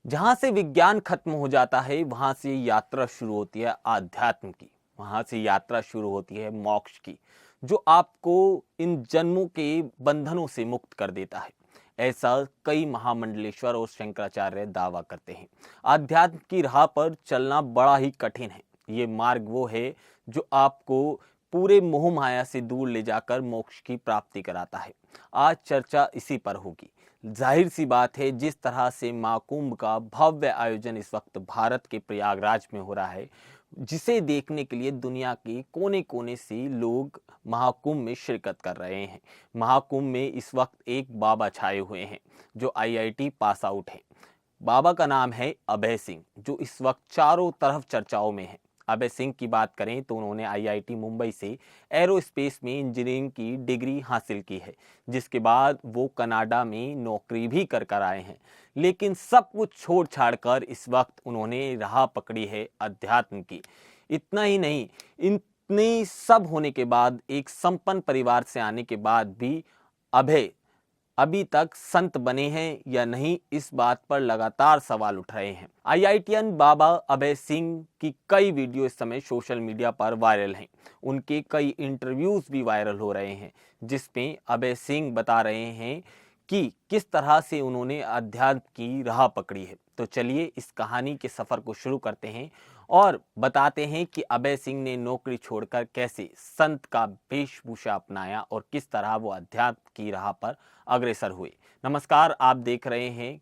जहां से विज्ञान खत्म हो जाता है वहां से यात्रा शुरू होती है आध्यात्म की। वहां से यात्रा शुरू होती है मोक्ष की, जो आपको इन जन्मों के बंधनों से मुक्त कर देता है। ऐसा कई महामंडलेश्वर और शंकराचार्य दावा करते हैं। आध्यात्म की राह पर चलना बड़ा ही कठिन है। ये मार्ग वो है जो आपको पूरे मोह माया से दूर ले जाकर मोक्ष की प्राप्ति कराता है। आज चर्चा इसी पर होगी। जाहिर सी बात है, जिस तरह से महाकुंभ का भव्य आयोजन इस वक्त भारत के प्रयागराज में हो रहा है, जिसे देखने के लिए दुनिया के कोने कोने से लोग महाकुंभ में शिरकत कर रहे हैं। महाकुंभ में इस वक्त एक बाबा छाए हुए हैं जो आईआईटी पास आउट हैं। बाबा का नाम है अभय सिंह, जो इस वक्त चारों तरफ चर्चाओं में है। अभय सिंह की बात करें तो उन्होंने आईआईटी मुंबई से एरोस्पेस में इंजीनियरिंग की डिग्री हासिल की है, जिसके बाद वो कनाडा में नौकरी भी कर आए हैं। लेकिन सब कुछ छोड़ छाड़ कर इस वक्त उन्होंने राह पकड़ी है अध्यात्म की। इतना ही नहीं, इतने सब होने के बाद, एक संपन्न परिवार से आने के बाद भी अभय अभी तक संत बने हैं या नहीं, इस बात पर लगातार सवाल उठ रहे हैं। आईआईटीएन बाबा अभय सिंह की कई वीडियो इस समय सोशल मीडिया पर वायरल हैं। उनके कई इंटरव्यूज भी वायरल हो रहे हैं, जिसमें अभय सिंह बता रहे हैं कि किस तरह से उन्होंने अध्यात्म की राह पकड़ी है। तो चलिए इस कहानी के सफर को शुरू करते हैं और बताते हैं कि अभय सिंह ने नौकरी छोड़कर कैसे संत का वेशभूषा अपनाया और किस तरह वो अध्यात्म की राह पर अग्रसर हुए। नमस्कार, आप देख रहे हैं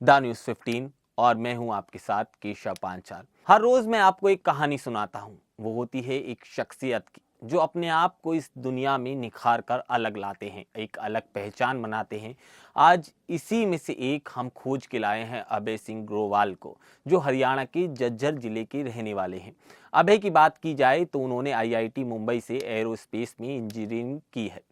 द न्यूज़ 15 और मैं हूं आपके साथ केशव पांचाल। हर रोज मैं आपको एक कहानी सुनाता हूं। वो होती है एक शख्सियत की, जो अपने आप को इस दुनिया में निखार कर अलग लाते हैं, एक अलग पहचान बनाते हैं। आज इसी में से एक हम खोज के लाए हैं अभय सिंह ग्रोवाल को, जो हरियाणा के झज्जर जिले के रहने वाले हैं। अभय की बात की जाए तो उन्होंने आईआईटी मुंबई से एरोस्पेस में इंजीनियरिंग की है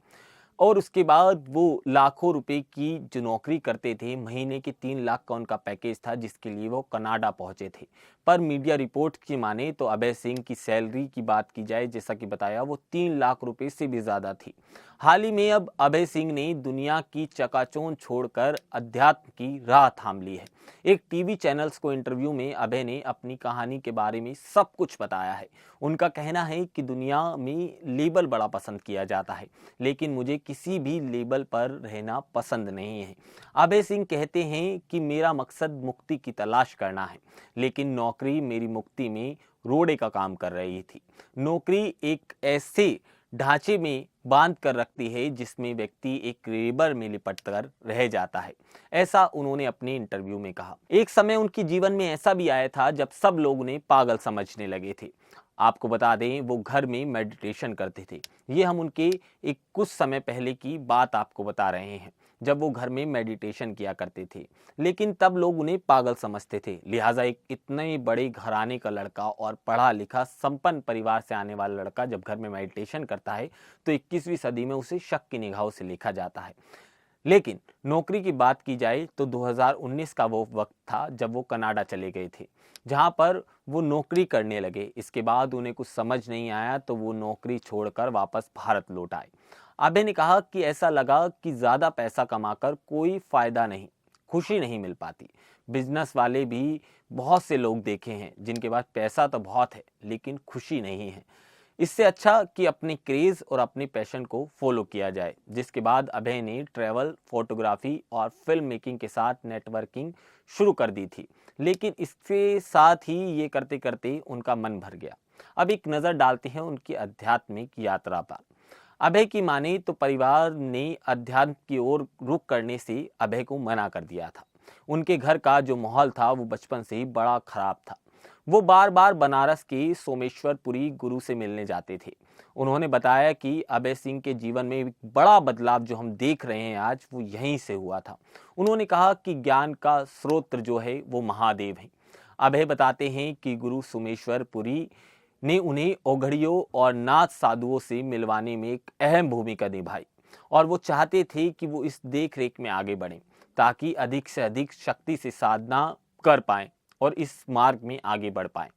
और उसके बाद वो लाखों रुपए की जो नौकरी करते थे, महीने के 3 लाख का उनका पैकेज था, जिसके लिए वो कनाडा पहुंचे थे। पर मीडिया रिपोर्ट की माने तो अभय सिंह की सैलरी की बात की जाए, जैसा कि बताया, वो 3 लाख रुपए से भी ज्यादा थी। हाल ही में अब अभय सिंह ने दुनिया की चकाचौंध छोड़कर अध्यात्म की राह थाम ली है। एक टीवी चैनल्स को इंटरव्यू में अभय ने अपनी कहानी के बारे में सब कुछ बताया है। उनका कहना है कि दुनिया में लेबल बड़ा पसंद किया जाता है, लेकिन मुझे किसी भी लेबल पर रहना पसंद नहीं है। अभय सिंह कहते हैं कि मेरा मकसद मुक्ति की तलाश करना है, लेकिन नौकरी मेरी मुक्ति में रोड़े का काम कर रही थी। नौकरी एक ऐसे ढांचे में बांध कर रखती है जिसमें व्यक्ति एक रेबर में लिपट कर रह जाता है। ऐसा उन्होंने अपने इंटरव्यू में कहा। एक समय उनके जीवन में ऐसा भी आया था जब सब लोग उन्हें पागल समझने लगे थे। आपको बता दें, वो घर में मेडिटेशन करते थे। ये हम उनके एक कुछ समय पहले की बात आपको बता रहे हैं, जब वो घर में मेडिटेशन किया करते थे। लेकिन तब लोग उन्हें पागल समझते थे। लिहाजा एक इतने बड़े घराने का लड़का और पढ़ा लिखा संपन्न परिवार से आने वाला लड़का जब घर में मेडिटेशन करता है तो 21वीं सदी में उसे शक की निगाहों से देखा जाता है। लेकिन नौकरी की बात की जाए तो 2019 का वो वक्त था जब वो कनाडा चले गए थे, जहां पर वो नौकरी करने लगे। इसके बाद उन्हें कुछ समझ नहीं आया तो वो नौकरी छोड़कर वापस भारत लौट आए। अभय ने कहा कि ऐसा लगा कि ज़्यादा पैसा कमाकर कोई फ़ायदा नहीं, खुशी नहीं मिल पाती। बिजनेस वाले भी बहुत से लोग देखे हैं जिनके पास पैसा तो बहुत है लेकिन खुशी नहीं है। इससे अच्छा कि अपने क्रेज और अपने पैशन को फॉलो किया जाए। जिसके बाद अभय ने ट्रैवल, फोटोग्राफी और फिल्म मेकिंग के साथ नेटवर्किंग शुरू कर दी थी। लेकिन इसके साथ ही ये करते करते उनका मन भर गया। अब एक नज़र डालते हैं उनकी आध्यात्मिक यात्रा पर। अभय की माने तो परिवार ने अध्यात्म की ओर रुख करने से अभय को मना कर दिया था। उनके घर का जो माहौल था वो बचपन से ही बड़ा खराब था। वो बार बार बनारस के सोमेश्वरपुरी गुरु से मिलने जाते थे। उन्होंने बताया कि अभय सिंह के जीवन में एक बड़ा बदलाव जो हम देख रहे हैं आज, वो यहीं से हुआ था। उन्होंने कहा कि ज्ञान का स्रोत जो है वो महादेव है। अभय बताते हैं कि गुरु सोमेश्वरपुरी ने उन्हें औघड़ियों और नाथ साधुओं से मिलवाने में एक अहम भूमिका निभाई और वो चाहते थे कि वो इस देख रेख में आगे बढ़ें ताकि अधिक से अधिक शक्ति से साधना कर पाएं और इस मार्ग में आगे बढ़ पाएं।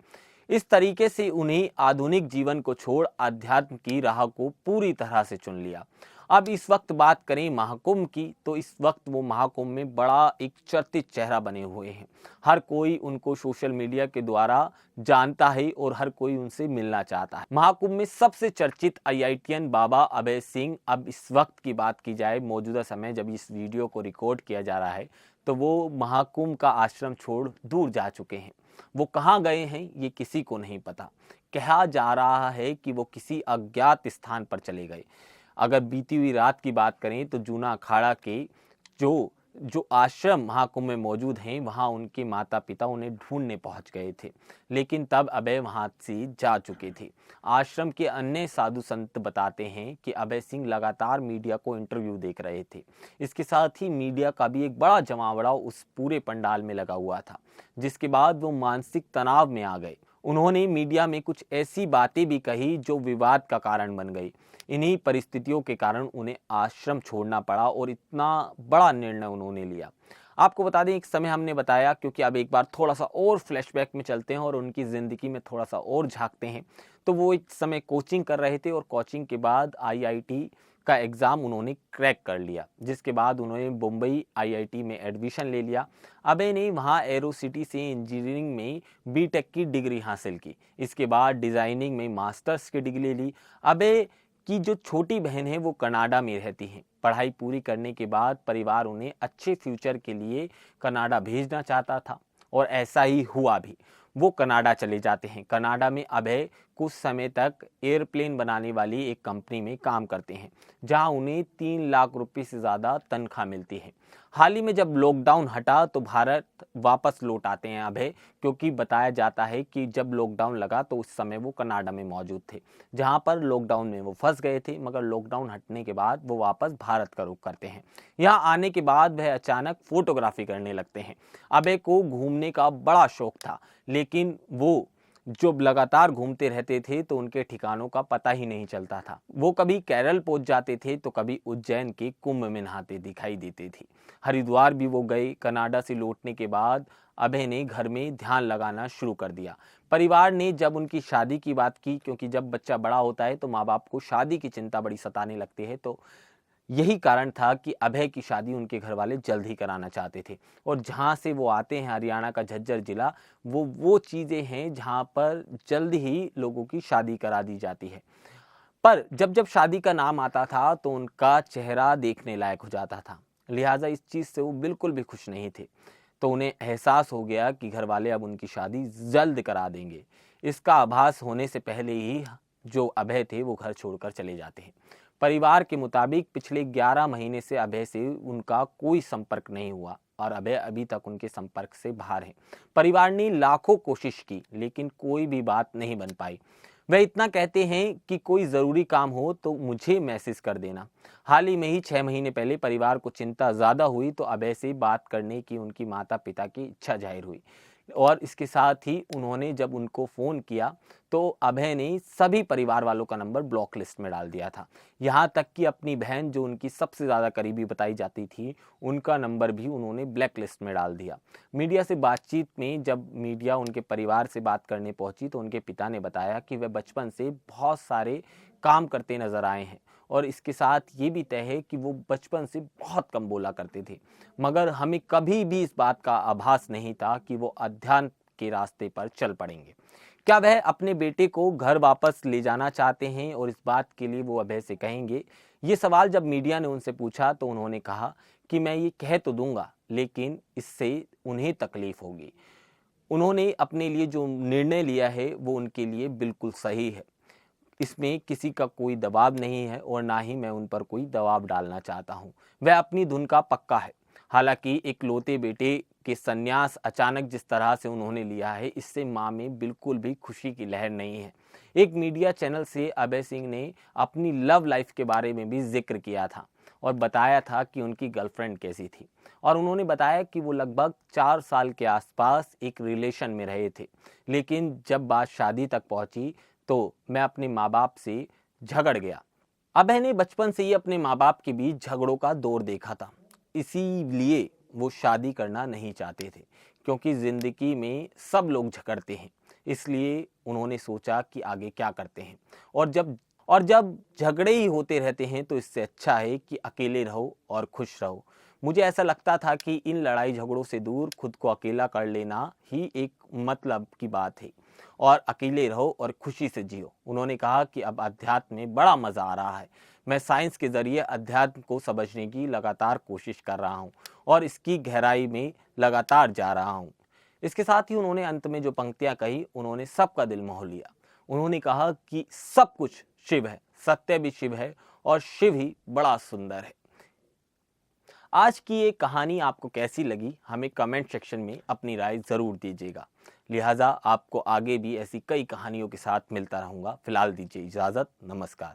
इस तरीके से उन्हें आधुनिक जीवन को छोड़ अध्यात्म की राह को पूरी तरह से चुन लिया। अब इस वक्त बात करें महाकुंभ की, तो इस वक्त वो महाकुंभ में बड़ा एक चर्चित चेहरा बने हुए हैं। हर कोई उनको सोशल मीडिया के द्वारा जानता है और हर कोई उनसे मिलना चाहता है। महाकुंभ में सबसे चर्चित आईआईटीएन बाबा अभय सिंह, अब इस वक्त की बात की जाए, मौजूदा समय जब इस वीडियो को रिकॉर्ड किया जा रहा है, तो वो महाकुंभ का आश्रम छोड़ दूर जा चुके हैं। वो कहाँ गए हैं ये किसी को नहीं पता। कहा जा रहा है कि वो किसी अज्ञात स्थान पर चले गए। अगर बीती हुई रात की बात करें तो जूना अखाड़ा के जो जो आश्रम महाकुंभ में मौजूद हैं, वहां उनके माता पिता उन्हें ढूंढने पहुंच गए थे, लेकिन तब अभय वहां से जा चुके थे। आश्रम के अन्य साधु संत बताते हैं कि अभय सिंह लगातार मीडिया को इंटरव्यू देख रहे थे। इसके साथ ही मीडिया का भी एक बड़ा जमावड़ा उस पूरे पंडाल में लगा हुआ था, जिसके बाद वो मानसिक तनाव में आ गए। उन्होंने मीडिया में कुछ ऐसी बातें भी कही जो विवाद का कारण बन गई। इन्हीं परिस्थितियों के कारण उन्हें आश्रम छोड़ना पड़ा और इतना बड़ा निर्णय उन्होंने लिया। आपको बता दें, एक समय हमने बताया, क्योंकि अब एक बार थोड़ा सा और फ्लैशबैक में चलते हैं और उनकी ज़िंदगी में थोड़ा सा और झांकते हैं। तो वो एक समय कोचिंग कर रहे थे और कोचिंग के बाद आईआईटी का एग्ज़ाम उन्होंने क्रैक कर लिया, जिसके बाद उन्होंने मुंबई आईआईटी में एडमिशन ले लिया। अभय ने वहाँ एरो सिटी से इंजीनियरिंग में बीटेक की डिग्री हासिल की। इसके बाद डिज़ाइनिंग में मास्टर्स की डिग्री ली। अभय की जो छोटी बहन है वो कनाडा में रहती हैं। पढ़ाई पूरी करने के बाद परिवार उन्हें अच्छे फ्यूचर के लिए कनाडा भेजना चाहता था और ऐसा ही हुआ भी। वो कनाडा चले जाते हैं। कनाडा में अभय कुछ समय तक एयरप्लेन बनाने वाली एक कंपनी में काम करते हैं, जहां उन्हें 3 लाख रुपए से ज़्यादा तनख्वाह मिलती है। हाल ही में जब लॉकडाउन हटा तो भारत वापस लौट आते हैं अभय, क्योंकि बताया जाता है कि जब लॉकडाउन लगा तो उस समय वो कनाडा में मौजूद थे, जहां पर लॉकडाउन में वो फंस गए थे। मगर लॉकडाउन हटने के बाद वो वापस भारत का रुख करते हैं। यहाँ आने के बाद वह अचानक फोटोग्राफी करने लगते हैं। अभय को घूमने का बड़ा शौक था, लेकिन वो जो लगातार घूमते रहते थे तो उनके ठिकानों का पता ही नहीं चलता था। वो कभी केरल पहुंच जाते थे तो कभी उज्जैन के कुंभ में नहाते दिखाई देते थे। हरिद्वार भी वो गए। कनाडा से लौटने के बाद अभय ने घर में ध्यान लगाना शुरू कर दिया। परिवार ने जब उनकी शादी की बात की, क्योंकि जब बच्चा बड़ा होता है तो माँ बाप को शादी की चिंता बड़ी सताने लगती है, तो यही कारण था कि अभय की शादी उनके घर वाले जल्द ही कराना चाहते थे। और जहाँ से वो आते हैं, हरियाणा का झज्जर जिला, वो चीज़ें हैं जहाँ पर जल्द ही लोगों की शादी करा दी जाती है। पर जब जब शादी का नाम आता था तो उनका चेहरा देखने लायक हो जाता था, लिहाजा इस चीज़ से वो बिल्कुल भी खुश नहीं थे। तो उन्हें एहसास हो गया कि घर वाले अब उनकी शादी जल्द करा देंगे। इसका आभास होने से पहले ही जो अभय थे वो घर छोड़कर चले जाते हैं। परिवार के मुताबिक पिछले 11 महीने से अभय से उनका कोई संपर्क नहीं हुआ और अभय अभी तक उनके संपर्क से बाहर हैं। परिवार ने लाखों कोशिश की, लेकिन कोई भी बात नहीं बन पाई। वह इतना कहते हैं कि कोई ज़रूरी काम हो तो मुझे मैसेज कर देना। हाल ही में ही 6 महीने पहले परिवार को चिंता ज़्यादा हुई तो अभय से बात करने की उनकी माता पिता की इच्छा जाहिर हुई, और इसके साथ ही उन्होंने जब उनको फ़ोन किया तो अभय ने सभी परिवार वालों का नंबर ब्लॉक लिस्ट में डाल दिया था। यहाँ तक कि अपनी बहन, जो उनकी सबसे ज़्यादा करीबी बताई जाती थी, उनका नंबर भी उन्होंने ब्लैक लिस्ट में डाल दिया। मीडिया से बातचीत में जब मीडिया उनके परिवार से बात करने पहुंची तो उनके पिता ने बताया कि वे बचपन से बहुत सारे काम करते नजर आए हैं, और इसके साथ ये भी तय है कि वो बचपन से बहुत कम बोला करते थे, मगर हमें कभी भी इस बात का आभास नहीं था कि वो अध्यात्म के रास्ते पर चल पड़ेंगे। क्या वह अपने बेटे को घर वापस ले जाना चाहते हैं और इस बात के लिए वो अभय से कहेंगे? ये सवाल जब मीडिया ने उनसे पूछा तो उन्होंने कहा कि मैं ये कह तो दूंगा, लेकिन इससे उन्हें तकलीफ होगी। उन्होंने अपने लिए जो निर्णय लिया है वो उनके लिए बिल्कुल सही है। इसमें किसी का कोई दबाव नहीं है और ना ही मैं उन पर कोई दबाव डालना चाहता हूँ। वह अपनी धुन का पक्का है। हालांकि इकलौते बेटे के संन्यास अचानक जिस तरह से उन्होंने लिया है, इससे माँ में बिल्कुल भी खुशी की लहर नहीं है। एक मीडिया चैनल से अभय सिंह ने अपनी लव लाइफ के बारे में भी जिक्र किया था और बताया था कि उनकी गर्लफ्रेंड कैसी थी, और उन्होंने बताया कि वो लगभग 4 साल के आसपास एक रिलेशन में रहे थे, लेकिन जब बात शादी तक पहुंची तो मैं अपने माँ बाप से झगड़ गया। अभय ने बचपन से ही अपने माँ बाप के बीच झगड़ों का दौर देखा था, इसीलिए वो शादी करना नहीं चाहते थे, क्योंकि ज़िंदगी में सब लोग झगड़ते हैं। इसलिए उन्होंने सोचा कि आगे क्या करते हैं, और जब झगड़े ही होते रहते हैं तो इससे अच्छा है कि अकेले रहो और खुश रहो। मुझे ऐसा लगता था कि इन लड़ाई झगड़ों से दूर खुद को अकेला कर लेना ही एक मतलब की बात है और अकेले रहो और खुशी से जियो। उन्होंने कहा कि अब अध्यात्म में बड़ा मजा आ रहा है। मैं साइंस के जरिए अध्यात्म को समझने की लगातार कोशिश कर रहा हूँ और इसकी गहराई में लगातार जा रहा हूँ। इसके साथ ही उन्होंने अंत में जो पंक्तियां कही, उन्होंने सबका दिल मोह लिया। उन्होंने कहा कि सब कुछ शिव है, सत्य भी शिव है और शिव ही बड़ा सुंदर है। आज की ये कहानी आपको कैसी लगी, हमें कमेंट सेक्शन में अपनी राय जरूर दीजिएगा। लिहाजा आपको आगे भी ऐसी कई कहानियों के साथ मिलता रहूंगा। फिलहाल दीजिए इजाजत, नमस्कार।